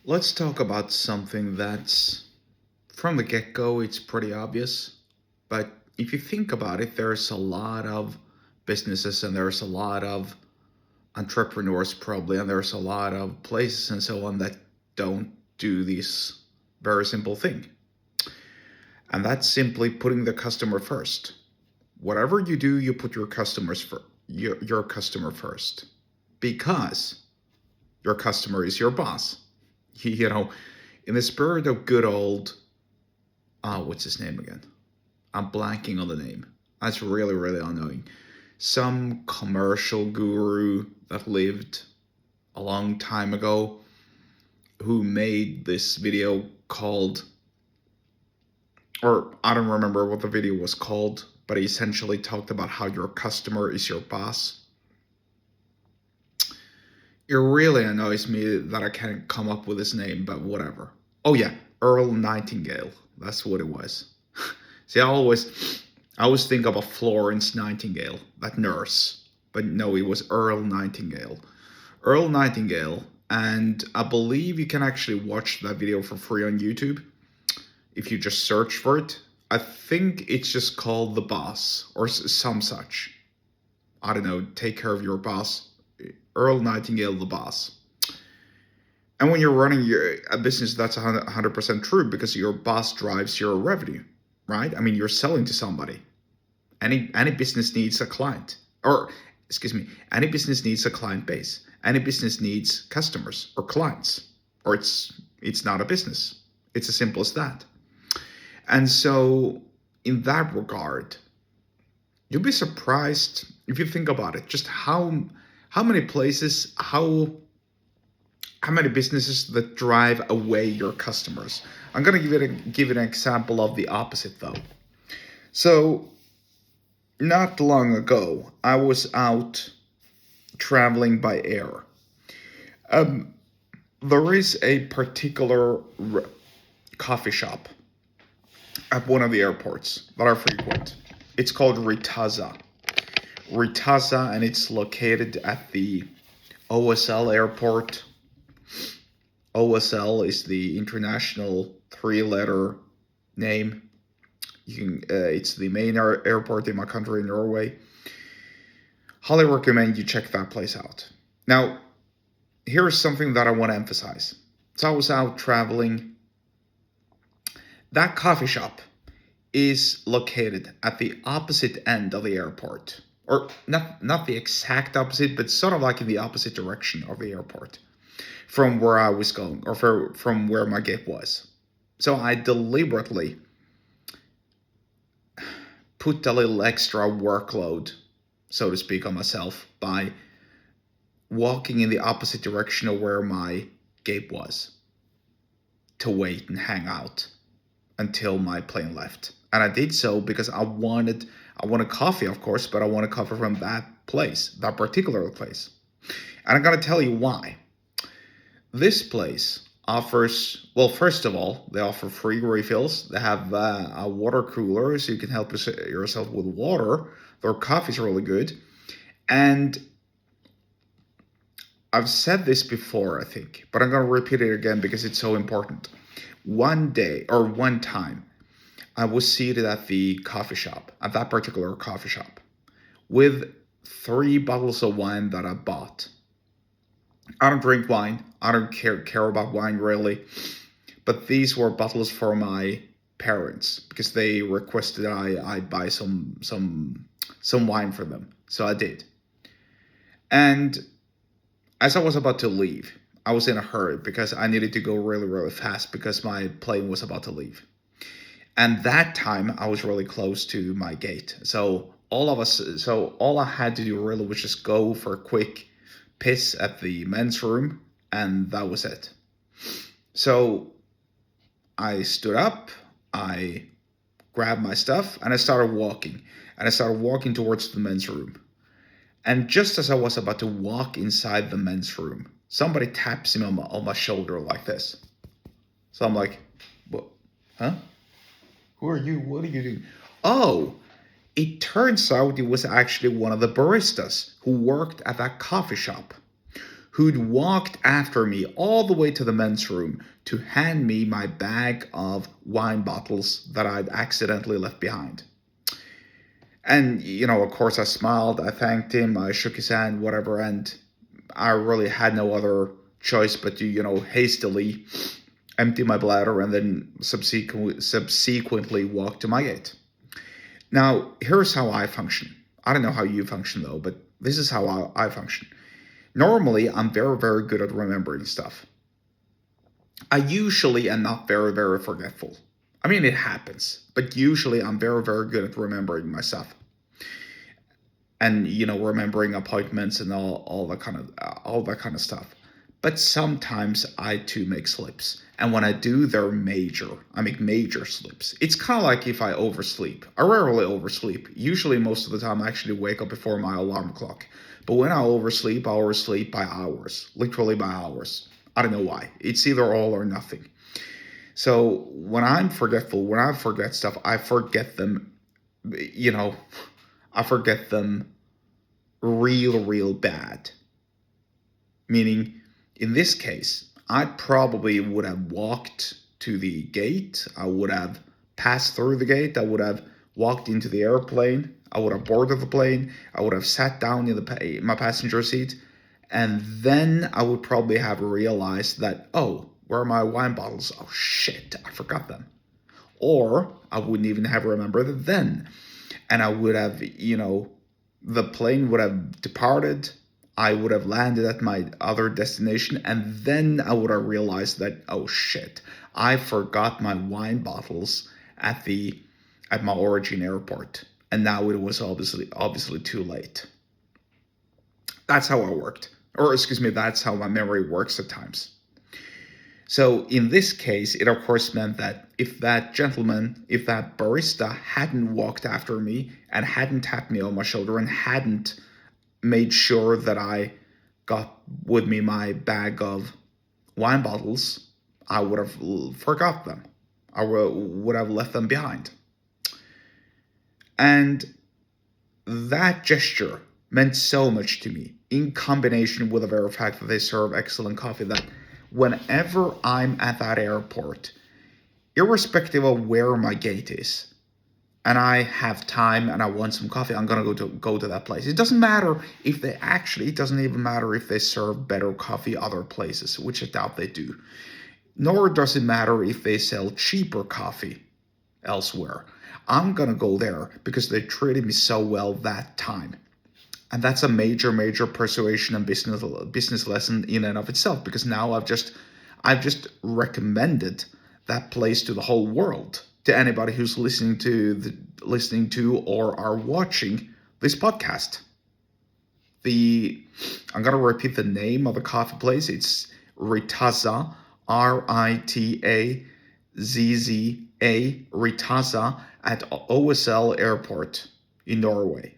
Let's talk about something that's from the get go, it's pretty obvious. But if you think about it, there's a lot of businesses and there's a lot of entrepreneurs, probably, and there's a lot of places and so on that don't do this very simple thing. And that's simply putting the customer first. Whatever you do, you put your customer first because your customer is your boss. You know, in the spirit of good old what's his name again? I'm blanking on the name. That's really, really annoying. Some commercial guru that lived a long time ago who made this video called, or I don't remember what the video was called, but he essentially talked about how your customer is your boss. It really annoys me that I can't come up with his name, but whatever. Oh yeah, Earl Nightingale. That's what it was. See, I always think of a Florence Nightingale, that nurse, but no, it was Earl Nightingale. Earl Nightingale, and I believe you can actually watch that video for free on YouTube if you just search for it. I think it's just called The Boss or some such. I don't know, take care of your boss. Earl Nightingale, The Boss. And when you're running a business, that's 100% true because your boss drives your revenue, right? I mean, you're selling to somebody. Any business needs a client, or excuse me, any business needs a client base. Any business needs customers or clients, or it's not a business. It's as simple as that. And so, in that regard, you'll be surprised if you think about it, just how many places, how many businesses that drive away your customers. I'm gonna give an example of the opposite though. So not long ago, I was out traveling by air. There is a particular coffee shop at one of the airports that I frequent. It's called Ritaza, and it's located at the OSL airport. OSL is the international three-letter name. It's the main airport in my country, Norway. Highly recommend you check that place out. Now, here's something that I want to emphasize. So I was out traveling. That coffee shop is located at the opposite end of the airport, or not the exact opposite, but sort of like in the opposite direction of the airport from where I was going, or from where my gate was. So I deliberately put a little extra workload, so to speak, on myself by walking in the opposite direction of where my gate was to wait and hang out until my plane left. And I did so because I wanted coffee, of course, but I wanted coffee from that place, that particular place. And I'm gonna tell you why. This place offers, well, first of all, they offer free refills. They have a water cooler so you can help yourself with water. Their coffee's really good. And I've said this before, I think, but I'm going to repeat it again because it's so important. One time, I was seated at the coffee shop, at that particular coffee shop, with 3 bottles of wine that I bought. I don't drink wine. I don't care about wine really. But these were bottles for my parents because they requested I buy some wine for them. So I did. And as I was about to leave, I was in a hurry because I needed to go really, really fast because my plane was about to leave. And that time I was really close to my gate. So all I had to do really was just go for a quick piss at the men's room, and that was it. So I stood up, I grabbed my stuff, and I started walking. And I started walking towards the men's room. And just as I was about to walk inside the men's room, somebody taps him on my shoulder like this. So I'm like, what? Huh? Who are you? What are you doing? Oh, it turns out it was actually one of the baristas who worked at that coffee shop, who'd walked after me all the way to the men's room to hand me my bag of wine bottles that I'd accidentally left behind. And, of course, I smiled, I thanked him, I shook his hand, whatever, and I really had no other choice but to, hastily empty my bladder and then subsequently walk to my gate. Now, here's how I function. I don't know how you function, though, but this is how I function. Normally, I'm very, very good at remembering stuff. I usually am not very, very forgetful. I mean, it happens, but usually I'm very, very good at remembering my stuff. And, remembering appointments and all that kind of stuff. But sometimes I too make slips. And when I do, they're major. I make major slips. It's kind of like if I oversleep. I rarely oversleep. Usually most of the time I actually wake up before my alarm clock. But when I oversleep by hours. Literally by hours. I don't know why. It's either all or nothing. So when I'm forgetful, when I forget stuff, I forget them, I forget them real bad. Meaning, in this case, I probably would have walked to the gate. I would have passed through the gate. I would have walked into the airplane. I would have boarded the plane. I would have sat down in my passenger seat. And then I would probably have realized that, oh, where are my wine bottles? Oh, shit, I forgot them. Or I wouldn't even have remembered it then. And I would have, the plane would have departed. I would have landed at my other destination. And then I would have realized that, oh, shit, I forgot my wine bottles at my origin airport. And now it was obviously too late. That's how I worked. That's how my memory works at times. So in this case, it of course meant that if that barista hadn't walked after me and hadn't tapped me on my shoulder and hadn't made sure that I got with me my bag of wine bottles, I would have forgot them. I would have left them behind. And that gesture meant so much to me, in combination with the very fact that they serve excellent coffee, that whenever I'm at that airport, irrespective of where my gate is, and I have time and I want some coffee, I'm gonna go to that place. It doesn't even matter if they serve better coffee other places, which I doubt they do. Nor does it matter if they sell cheaper coffee elsewhere. I'm gonna go there because they treated me so well that time. And that's a major persuasion and business lesson in and of itself, because now I've just recommended that place to the whole world, to anybody who's listening to or are watching this podcast. I'm gonna repeat the name of the coffee place. It's Ritazza, Ritazza, Ritazza at OSL Airport in Norway.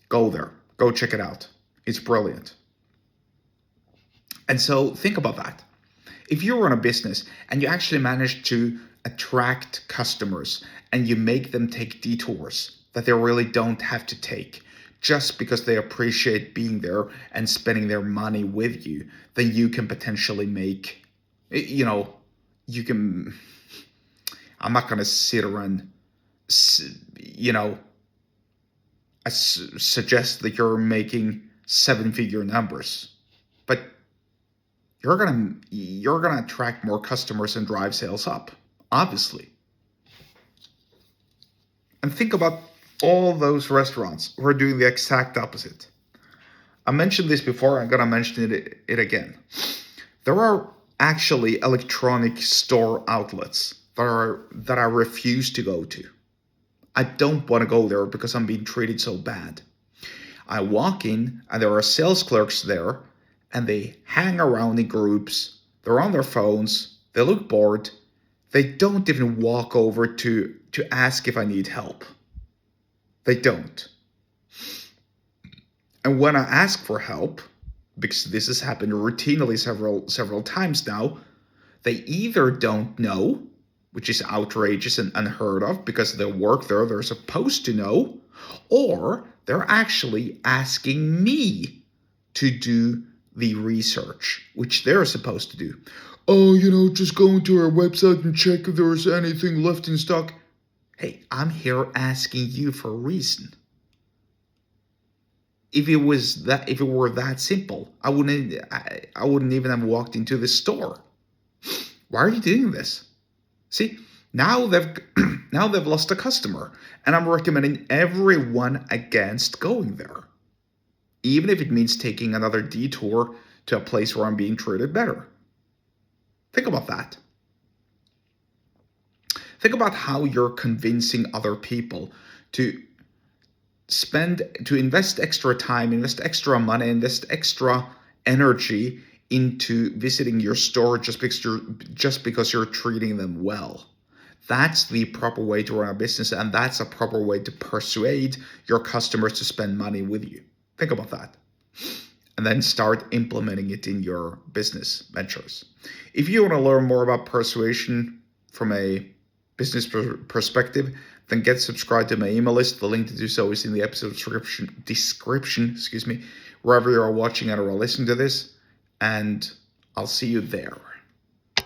Go there. Go check it out. It's brilliant. And so think about that. If you run a business and you actually manage to attract customers and you make them take detours that they really don't have to take just because they appreciate being there and spending their money with you, then you can potentially make, I'm not going to sit around, I suggest that you're making 7-figure numbers, but you're gonna attract more customers and drive sales up, obviously. And think about all those restaurants who are doing the exact opposite. I mentioned this before. I'm gonna mention it again. There are actually electronic store outlets that I refuse to go to. I don't want to go there because I'm being treated so bad. I walk in and there are sales clerks there and they hang around in groups. They're on their phones. They look bored. They don't even walk over to ask if I need help. They don't. And when I ask for help, because this has happened routinely several times now, they either don't know, which is outrageous and unheard of because they work there, they're supposed to know, or they're actually asking me to do the research, which they're supposed to do. Oh, just go into our website and check if there's anything left in stock. Hey, I'm here asking you for a reason. If it were that simple, I wouldn't even have walked into the store. Why are you doing this? See, now they've lost a customer, and I'm recommending everyone against going there, even if it means taking another detour to a place where I'm being treated better. Think about that. Think about how you're convincing other people to invest extra time, invest extra money, invest extra energy into visiting your store just because you're treating them well. That's the proper way to run a business, and that's a proper way to persuade your customers to spend money with you. Think about that. And then start implementing it in your business ventures. If you want to learn more about persuasion from a business perspective, then get subscribed to my email list. The link to do so is in the episode description, wherever you are watching it or listening to this. And I'll see you there.